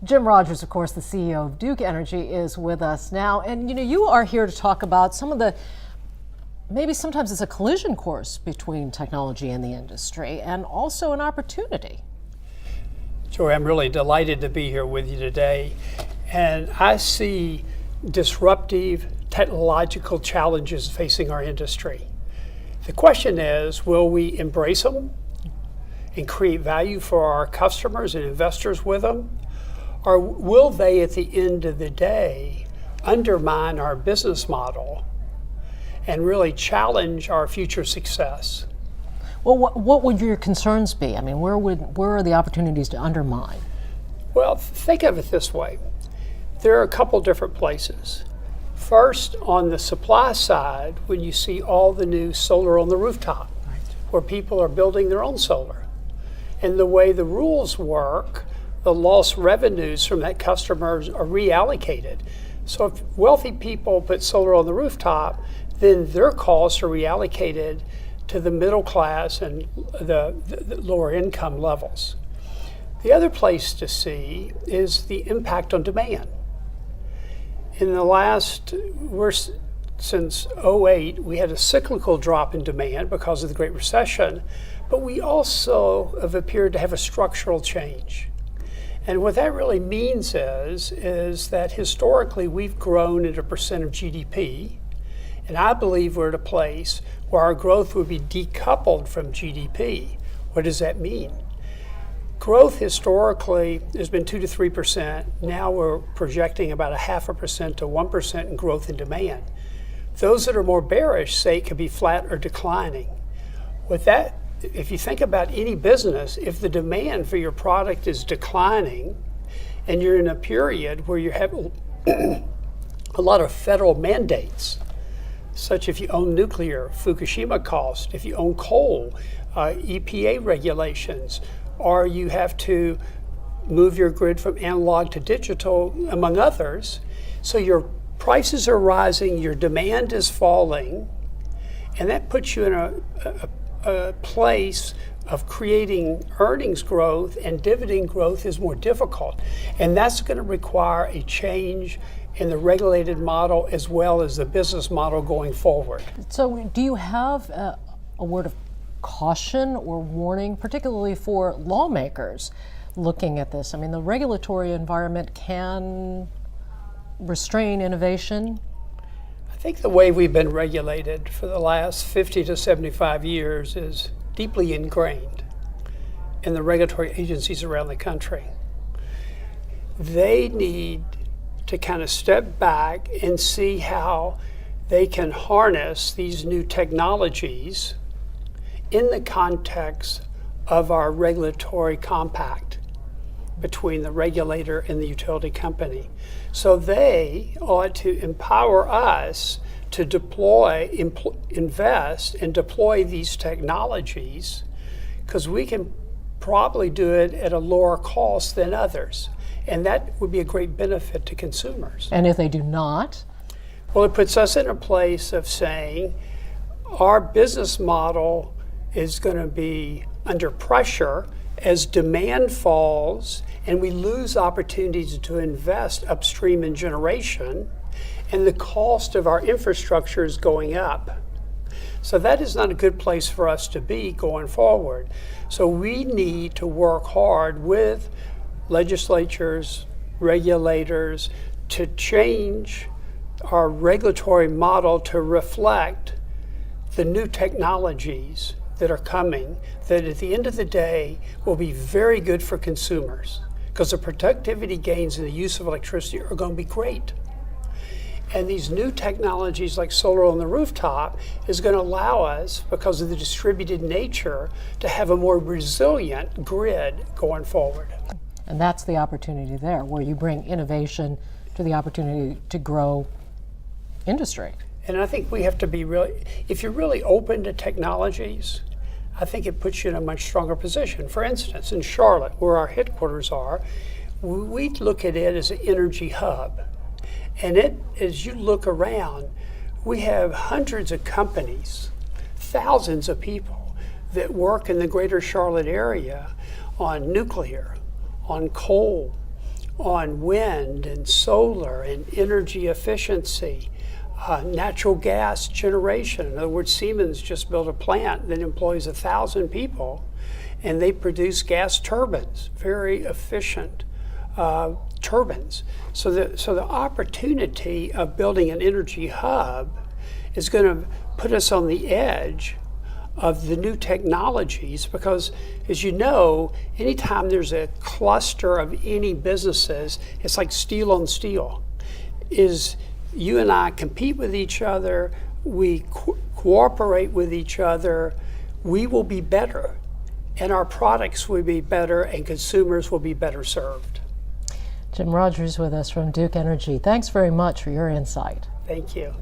Jim Rogers, of course, the CEO of Duke Energy, is with us now. And you are here to talk about some of the, maybe sometimes it's a collision course between technology and the industry, and also an opportunity. Joy, I'm really delighted to be here with you today. And I see disruptive technological challenges facing our industry. The question is, will we embrace them and create value for our customers and investors with them? Or will they, at the end of the day, undermine our business model and really challenge our future success? Well, what would your concerns be? I mean, where are the opportunities to undermine? Well, think of it this way. There are a couple different places. First, on the supply side, when you see all the new solar on the rooftop, right, where people are building their own solar. And the way the rules work, the lost revenues from that customers are reallocated. So if wealthy people put solar on the rooftop, then their costs are reallocated to the middle class and the lower income levels. The other place to see is the impact on demand. In the last, since '08, we had a cyclical drop in demand because of the Great Recession, but we also have appeared to have a structural change. And what that really means is that historically we've grown at a percent of GDP, and I believe we're at a place where our growth would be decoupled from GDP. What does that mean? Growth historically has been 2 to 3%. Now we're projecting about 0.5% to 1% in growth in demand. Those that are more bearish say it could be flat or declining. With that, if you think about any business, if the demand for your product is declining and you're in a period where you have a lot of federal mandates, such if you own nuclear, Fukushima cost, if you own coal, EPA regulations, or you have to move your grid from analog to digital, among others. So your prices are rising, your demand is falling, and that puts you in a place of creating earnings growth, and dividend growth is more difficult. And that's going to require a change in the regulated model as well as the business model going forward. So do you have a word of caution or warning, particularly for lawmakers looking at this? I mean, the regulatory environment can restrain innovation. I think the way we've been regulated for the last 50 to 75 years is deeply ingrained in the regulatory agencies around the country. They need to kind of step back and see how they can harness these new technologies in the context of our regulatory compact between the regulator and the utility company. So they ought to empower us to deploy, invest, and deploy these technologies, because we can probably do it at a lower cost than others. And that would be a great benefit to consumers. And if they do not? Well, it puts us in a place of saying our business model is going to be under pressure as demand falls and we lose opportunities to invest upstream in generation, and the cost of our infrastructure is going up. So that is not a good place for us to be going forward. So we need to work hard with legislatures, regulators, to change our regulatory model to reflect the new technologies that are coming, that at the end of the day will be very good for consumers, because the productivity gains in the use of electricity are going to be great. And these new technologies like solar on the rooftop is going to allow us, because of the distributed nature, to have a more resilient grid going forward. And that's the opportunity there, where you bring innovation to the opportunity to grow industry. And I think we have to be really, if you're really open to technologies, I think it puts you in a much stronger position. For instance, in Charlotte, where our headquarters are, we look at it as an energy hub. And as you look around, we have hundreds of companies, thousands of people that work in the greater Charlotte area on nuclear, on coal, on wind and solar and energy efficiency, natural gas generation. In other words, Siemens just built a plant that employs 1,000 people, and they produce gas turbines, very efficient turbines. So the opportunity of building an energy hub is going to put us on the edge of the new technologies, because as you know, anytime there's a cluster of any businesses, it's like steel on steel. Is you and I compete with each other, we cooperate with each other, we will be better, and our products will be better, and consumers will be better served. Jim Rogers with us from Duke Energy. Thanks very much for your insight. Thank you.